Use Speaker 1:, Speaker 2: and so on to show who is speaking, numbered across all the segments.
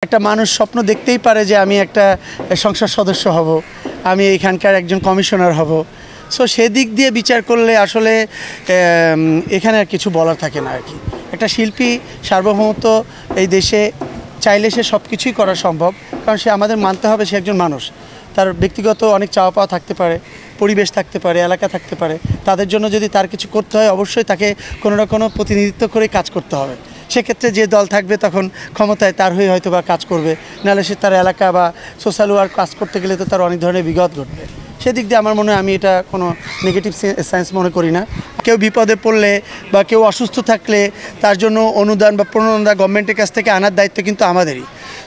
Speaker 1: একটা মানুষ স্বপ্ন দেখতেই পারে যে আমি একটা সংসদ সদস্য হব, আমি এখানকার একজন কমিশনার হব। সো সেদিক দিয়ে বিচার করলে আসলে এখানে আর কিছু বলার থাকে না আর কি। একটা শিল্পী সার্বভৌমত্ব এই দেশে চাইলে সে সব কিছুই করা সম্ভব, কারণ সে আমাদের মানতে হবে সে একজন মানুষ। তার ব্যক্তিগত অনেক চাওয়া পাওয়া থাকতে পারে, পরিবেশ থাকতে পারে, এলাকা থাকতে পারে। তাদের জন্য যদি তার কিছু করতে হয় অবশ্যই তাকে কোনো না কোনো প্রতিনিধিত্ব করে কাজ করতে হবে। সেক্ষেত্রে যে দল থাকবে তখন ক্ষমতায় তার হয়ে হয়তো বা কাজ করবে, নাহলে সে তার এলাকা বা সোশ্যাল ওয়ার্ক কাজ করতে গেলে তো তার অনেক ধরনের বিঘাত ঘটবে। সেদিক দিয়ে আমার মনে হয় আমি এটা কোনো নেগেটিভ সেন্স মনে করি না। কেউ বিপদে পড়লে বা কেউ অসুস্থ থাকলে তার জন্য অনুদান বা প্রণোদন গভর্নমেন্টের কাছ থেকে আনার দায়িত্ব কিন্তু আমাদেরই।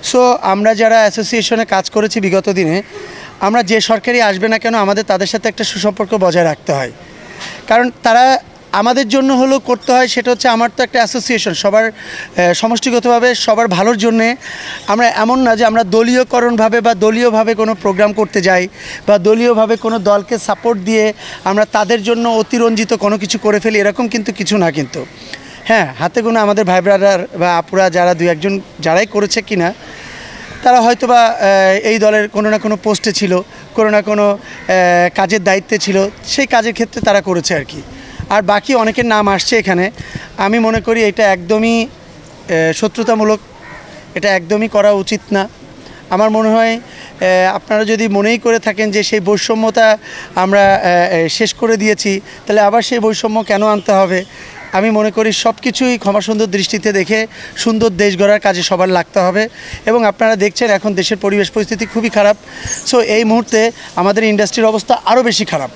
Speaker 1: সো আমরা যারা অ্যাসোসিয়েশনে কাজ করেছি বিগত দিনে, আমরা যে সরকারই আসবে না কেন আমাদের তাদের সাথে একটা সুসম্পর্ক বজায় রাখতে হয়, কারণ তারা আমাদের জন্য হলো করতে হয়। সেটা হচ্ছে আমার তো একটা অ্যাসোসিয়েশন, সবার সমষ্টিগতভাবে সবার ভালোর জন্যে। আমরা এমন না যে আমরা দলীয়করণভাবে বা দলীয়ভাবে কোনো প্রোগ্রাম করতে যাই বা দলীয়ভাবে কোনো দলকে সাপোর্ট দিয়ে আমরা তাদের জন্য অতিরঞ্জিত কোনো কিছু করে ফেলি, এরকম কিন্তু কিছু না। কিন্তু হ্যাঁ, হাতে গোনা আমাদের ভাই ব্রাদার বা আপুরা যারা দুই একজন যারাই করেছে কিনা, তারা হয়তো বা এই দলের কোনো না কোনো পোস্টে ছিল, কোনো না কোনো কাজের দায়িত্বে ছিল, সেই কাজের ক্ষেত্রে তারা করেছে আর কি। আর বাকি অনেকের নাম আসছে এখানে, আমি মনে করি এটা একদমই শত্রুতামূলক, এটা একদমই করা উচিত না। আমার মনে হয় আপনারা যদি মনেই করে থাকেন যে সেই বৈষম্যতা আমরা শেষ করে দিয়েছি, তাহলে আবার সেই বৈষম্য কেন আনতে হবে? আমি মনে করি সব কিছুই ক্ষমা সুন্দর দৃষ্টিতে দেখে সুন্দর দেশ গড়ার কাজে সবার লাগতে হবে। এবং আপনারা দেখছেন এখন দেশের পরিবেশ পরিস্থিতি খুবই খারাপ। সো এই মুহূর্তে আমাদের ইন্ডাস্ট্রির অবস্থা আরও বেশি খারাপ।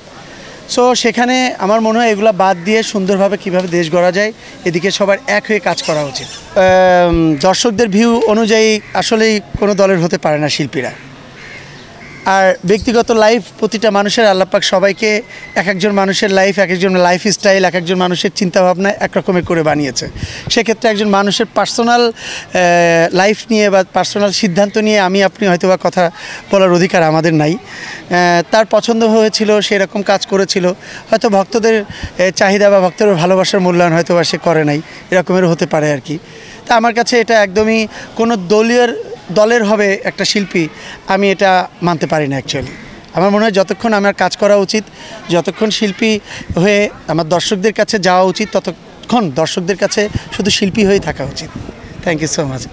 Speaker 1: সো সেখানে আমার মনে হয় এগুলো বাদ দিয়ে সুন্দরভাবে কীভাবে দেশ গড়া যায় এদিকে সবার এক হয়ে কাজ করা উচিত। দর্শকদের ভিউ অনুযায়ী আসলেই কোনো দলের হতে পারে না শিল্পীরা। আর ব্যক্তিগত লাইফ প্রতিটা মানুষের, আল্লাহ পাক সবাইকে এক একজন মানুষের লাইফ, এক একজন লাইফ স্টাইল, এক একজন মানুষের চিন্তাভাবনা একরকমের করে বানিয়েছে। সেক্ষেত্রে একজন মানুষের পার্সোনাল লাইফ নিয়ে বা পার্সোনাল সিদ্ধান্ত নিয়ে আমি আপনি হয়তো বা কথা বলার অধিকার আমাদের নাই। তার পছন্দ হয়েছিল, সেরকম কাজ করেছিল, হয়তো ভক্তদের চাহিদা বা ভক্তদের ভালোবাসার মূল্যায়ন হয়তো বা সে করে নাই, এরকমেরও হতে পারে আর কি। তা আমার কাছে এটা একদমই কোনো দলের হবে একটা শিল্পী, আমি এটা মানতে পারি না অ্যাকচুয়ালি। আমার মনে হয় যতক্ষণ আমার কাজ করা উচিত, যতক্ষণ শিল্পী হয়ে আমার দর্শকদের কাছে যাওয়া উচিত, ততক্ষণ দর্শকদের কাছে শুধু শিল্পী হয়ে থাকা উচিত। Thank you so much.